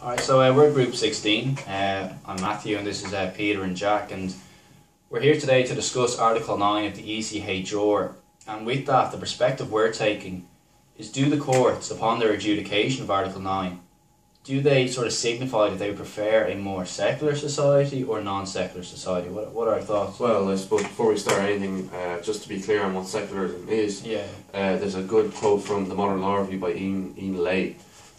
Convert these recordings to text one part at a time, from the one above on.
Alright, so we're Group 16. I'm Matthew and this is Peter and Jack, and we're here today to discuss Article 9 of the ECHR. And with that, the perspective we're taking is, do the courts, upon their adjudication of Article 9, do they sort of signify that they prefer a more secular society or non-secular society? What are our thoughts? Well, I suppose before we start anything, just to be clear on what secularism is, there's a good quote from The Modern Law Review by Ian Lay,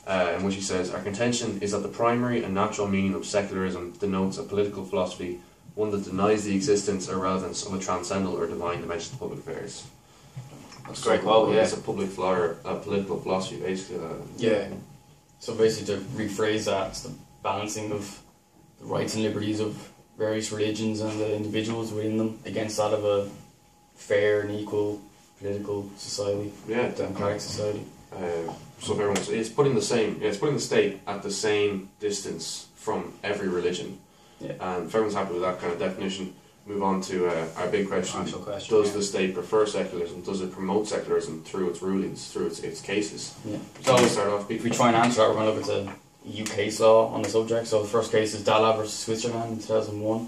in which he says, "Our contention is that the primary and natural meaning of secularism denotes a political philosophy, one that denies the existence or relevance of a transcendental or divine dimension of public affairs." That's a great quote, yeah. It's a political philosophy, basically. So basically, to rephrase that, it's the balancing of the rights and liberties of various religions and the individuals within them against that of a fair and equal political society, democratic society. So it's putting the state at the same distance from every religion. Yeah. And if everyone's happy with that kind of definition, move on to our big question. Does the state prefer secularism? Does it promote secularism through its rulings, through its cases? Yeah. So we start off. If we try and answer that, we're going to look at the EU case law on the subject. So the first case is Dalla versus Switzerland in 2001,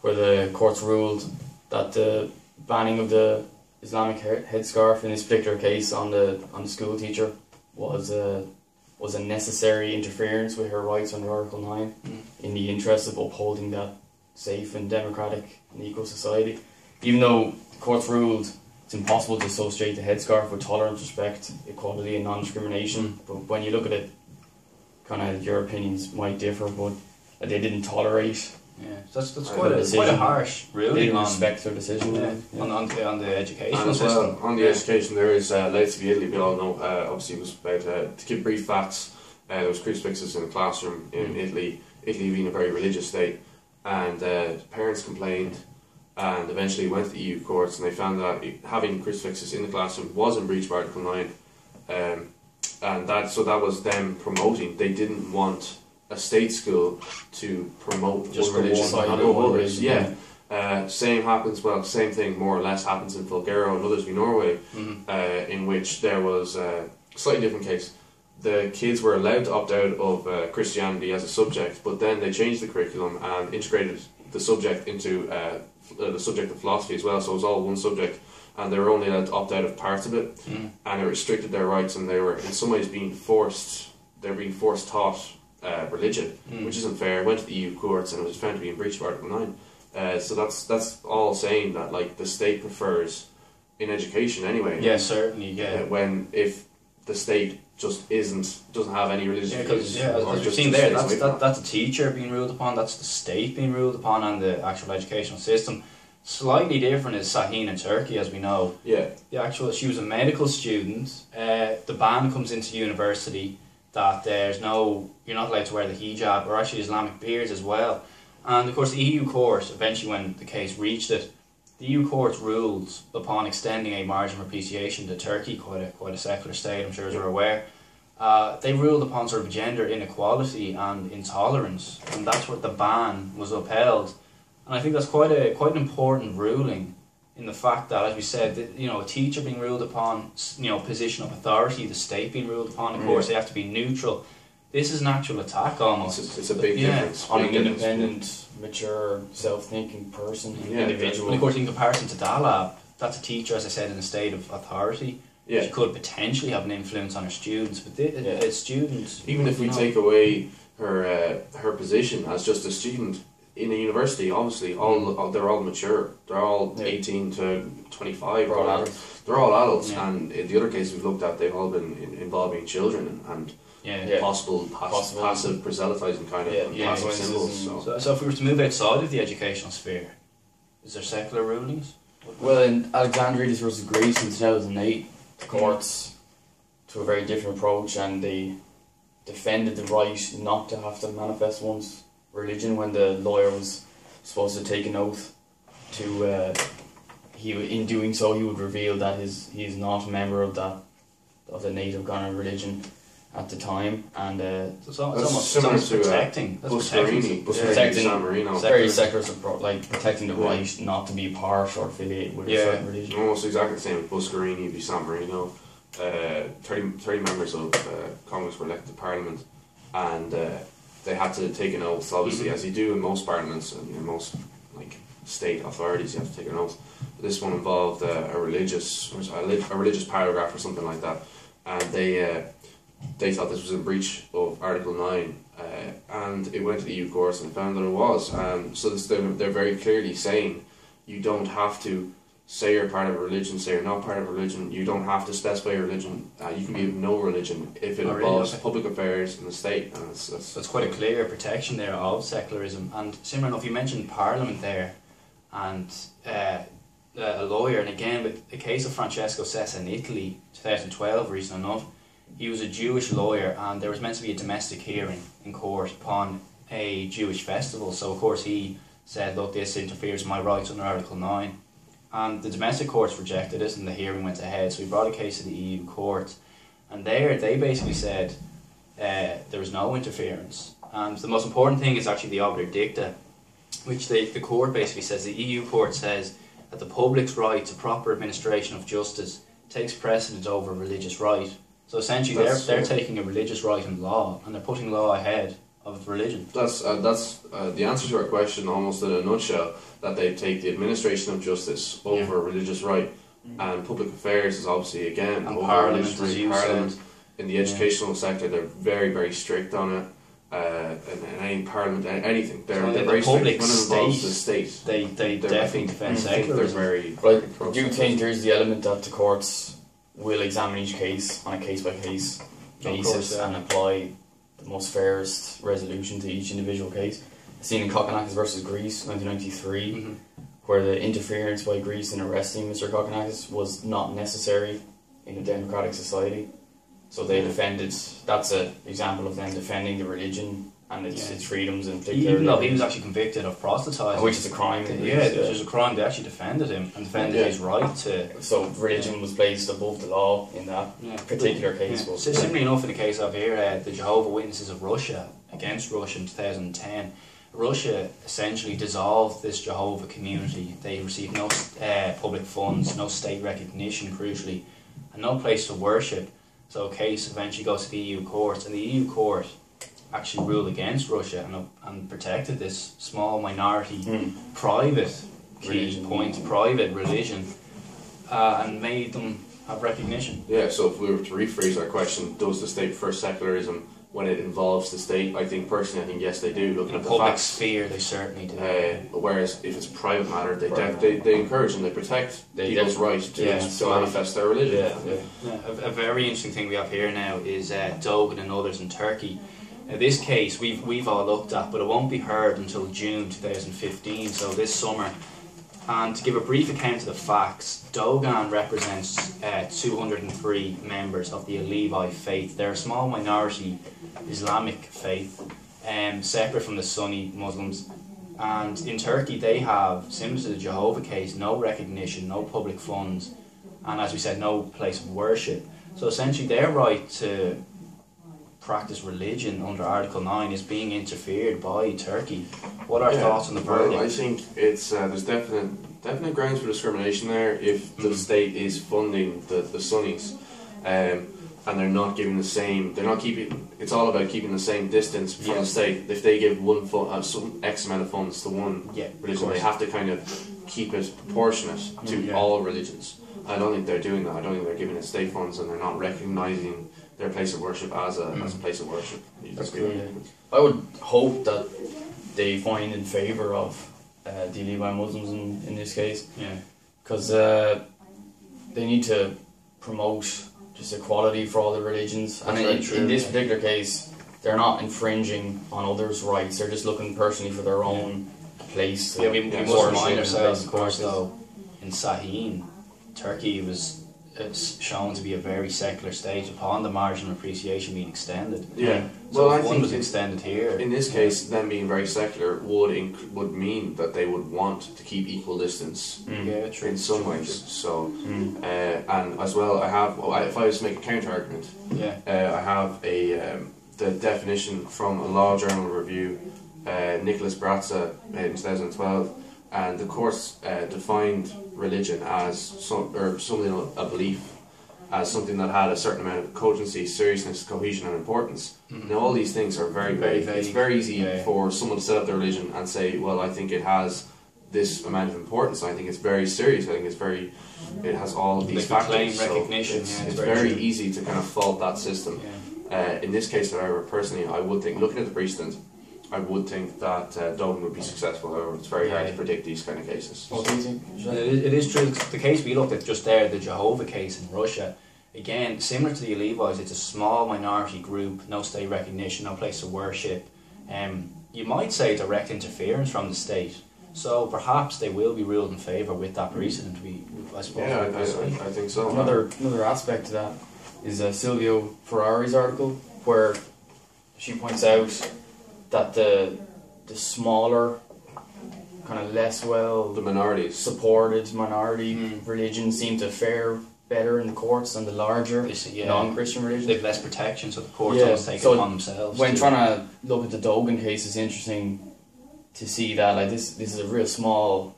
where the courts ruled that the banning of the Islamic headscarf in this particular case on the school teacher was a necessary interference with her rights under Article 9 in the interest of upholding that safe and democratic and equal society. Even though the courts ruled it's impossible to associate the headscarf with tolerance, respect, equality and non-discrimination, but when you look at it, kind of your opinions might differ, but they didn't tolerate. Yeah, so that's quite a harsh ruling on respect their decision. On the educational system. Well, on the education, there is Lazio v Italy. We all know. Obviously, it was about to give brief facts. There was crucifixes in the classroom in Italy. Italy being a very religious state, and parents complained, and eventually went to the EU courts, and they found that having crucifixes in the classroom was in breach of Article 9, and that was them promoting. They didn't want a state school to promote just one religion and not others. Same thing more or less happens in Bulgaria and others in Norway, in which there was a slightly different case. The kids were allowed to opt out of Christianity as a subject, but then they changed the curriculum and integrated the subject into the subject of philosophy as well, so it was all one subject, and they were only allowed to opt out of parts of it, and it restricted their rights, and they were in some ways being forced taught religion, which isn't fair. Went to the EU courts and it was found to be in breach of Article 9. So that's all saying that, like, the state prefers in education anyway. Yeah, certainly. Yeah. When if the state just doesn't have any religious views. As you've seen there, that's a teacher being ruled upon, that's the state being ruled upon, and the actual educational system. Slightly different is Sahin in Turkey, as we know. Yeah. She was a medical student. The ban comes into university that you're not allowed to wear the hijab, or actually Islamic beards as well. And of course the EU court, eventually when the case reached it, the EU court ruled upon extending a margin of appreciation to Turkey, quite a secular state, I'm sure as you're aware. They ruled upon sort of gender inequality and intolerance, and that's where the ban was upheld. And I think that's quite an important ruling, in the fact that, as we said, a teacher being ruled upon, position of authority, the state being ruled upon, of course, they have to be neutral. This is an actual attack almost. It's a big difference. On an independent, mature, self-thinking person, individual. And of course, in comparison to Dalla, that's a teacher, as I said, in a state of authority. Yeah. She could potentially have an influence on her students, but students... Even if we take away her position as just a student, in a university, obviously, they're all mature. They're all 18 to 25. They're all adults, and in the other cases we've looked at, they've all been involving children and possible passive proselytizing kind of passive symbols. So if we were to move outside of the educational sphere, is there secular rulings? Well, in Alexandrides versus Greece in 2008, the courts took a very different approach, and they defended the right not to have to manifest one's religion when the lawyer was supposed to take an oath to in doing so he would reveal that he is not a member of the native Ghana religion at the time, and it's almost protecting San Marino. Very secular, like protecting the right not to be part or affiliated with a certain religion. Almost exactly the same with Buscarini v San Marino. 30 members of Congress were elected to Parliament, and they had to take an oath, obviously, as you do in most parliaments and in most like state authorities. You have to take an oath. But this one involved a religious paragraph or something like that, and they thought this was in breach of Article 9, and it went to the EU courts and found that it was. So they're very clearly saying you don't have to say you're part of a religion, say you're not part of a religion. You don't have to specify your religion. You can be of no religion if it involves public affairs in the state. And so it's quite a clear protection there of secularism. And similar enough, you mentioned Parliament there, and a lawyer. And again, with the case of Francesco Sessa in Italy, 2012, recent enough, he was a Jewish lawyer, and there was meant to be a domestic hearing in court upon a Jewish festival. So of course he said, look, this interferes with my rights under Article 9. And the domestic courts rejected it, and the hearing went ahead. So he brought a case to the EU court, and there they basically said there was no interference. And the most important thing is actually the obiter dicta, which the court basically says, the EU court says that the public's right to proper administration of justice takes precedence over religious right. So essentially they're taking a religious right in law, and they're putting law ahead of religion. That's the answer to our question almost in a nutshell, that they take the administration of justice over religious right, and public affairs is obviously again and over Parliament, religious right. as you Parliament said. In the educational sector, they're very, very strict on it. In any parliament, anything, they're very strict when it involves the state. They definitely defend secularism. Very. Do you think there's the element that the courts will examine each case on a case-by-case basis and apply the most fairest resolution to each individual case? Seen in Kokkinakis versus Greece, 1993, where the interference by Greece in arresting Mr. Kokkinakis was not necessary in a democratic society. So they defended, that's an example of them defending the religion and its freedoms in particular. Even though he was actually convicted of proselytising. Which is a crime. Which is a crime. They actually defended him and defended his right to... So religion was placed above the law in that particular case. So similarly enough, in the case of here, the Jehovah's Witnesses of Russia, against Russia in 2010, Russia essentially dissolved this Jehovah community. They received no public funds, no state recognition, crucially, and no place to worship. So a case eventually goes to the EU courts, and the EU court actually ruled against Russia and protected this small minority, private private religion, and made them have recognition. Yeah, so if we were to rephrase our question, does the state prefer secularism when it involves the state? I think yes, they do. Looking in at the the public facts, sphere, they certainly do. Whereas if it's private matter, they encourage and they protect people's right to manifest their religion. A very interesting thing we have here now is Dogan and others in Turkey. Now, this case we've all looked at, but it won't be heard until June 2015, so this summer. And to give a brief account of the facts, Dogan represents 203 members of the Alevi faith. They're a small minority Islamic faith, separate from the Sunni Muslims. And in Turkey they have, similar to the Jehovah case, no recognition, no public funds, and as we said, no place of worship. So essentially their right to practice religion under Article 9 is being interfered by Turkey. What are thoughts on the verdict? Well, I think it's there's definite grounds for discrimination there if the state is funding the Sunnis, and they're not giving the same. They're not keeping. It's all about keeping the same distance from the state. If they give some X amount of funds to one religion, they have to kind of keep it proportionate to all religions. I don't think they're doing that. I don't think they're giving it state funds, and they're not recognising their place of worship as a place of worship. I would hope that they find in favour of the Levi Muslims in this case, because they need to promote just equality for all the religions. And in this particular case, they're not infringing on others' rights. They're just looking personally for their own place. We must remind ourselves, of course, though, in Sahin, Turkey was shown to be a very secular state upon the marginal appreciation being extended. So I think was extended here. In this case, them being very secular would mean that they would want to keep equal distance in some ways. So, and as well, if I was to make a counter argument, I have the definition from a law journal review, Nicholas Bratza in 2012, and the courts defined religion as a belief, as something that had a certain amount of cogency, seriousness, cohesion and importance. Now all these things are very vague. It's very easy for someone to set up their religion and say, well, I think it has this amount of importance, I think it's very serious, I think it has all of these factors. Recognition. It's very easy to kind of fault that system. In this case, however, personally, I would think, looking at the precedent, I would think that Dublin would be successful. However, it's very hard to predict these kind of cases. What do you think? It is true. The case we looked at just there, the Jehovah case in Russia, again, similar to the Levites, it's a small minority group, no state recognition, no place of worship. You might say direct interference from the state. So perhaps they will be ruled in favour with that precedent. I suppose. Yeah, I think so. Another aspect to that is Silvio Ferrari's article, where she points out that the smaller, kind of less well the minorities supported minority religions seem to fare better in the courts than the larger non-Christian religions. They have less protection, so the courts almost take it upon themselves. When trying to look at the Dogan case, it's interesting to see that like this is a real small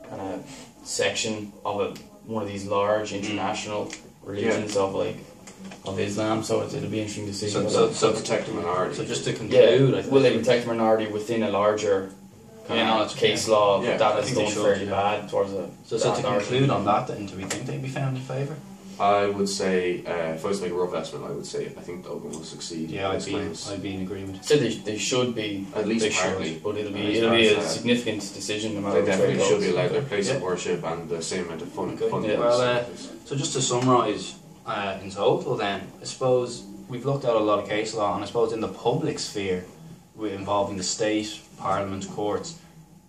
kind of section of one of these large international religions of Islam, so it'll be interesting to see. So protect the minority. So just to conclude, I think will they protect the minority within a larger case law that has done fairly bad towards it? So to conclude on that, then, do we think they'd be found in favour? I would say, if I was to make a rough estimate, I would say I think Dublin will succeed. Yeah, I'd be in agreement. So they should be, at least partly, but it'll be a significant decision no matter. They definitely should be allowed their place of worship and the same amount of fun. Well, so just to summarise, in total, then I suppose we've looked at a lot of case law, and I suppose in the public sphere, involving the state, parliament, courts,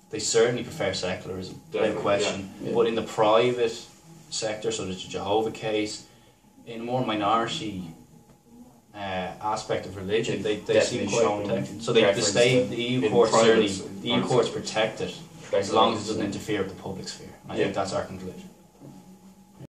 they certainly prefer secularism, without question. But in the private sector, so there's the Jehovah case, in a more minority aspect of religion, they seem quite protected. So the state, the EU courts certainly, the EU courts protect it as long as it doesn't interfere with the public sphere. I think that's our conclusion.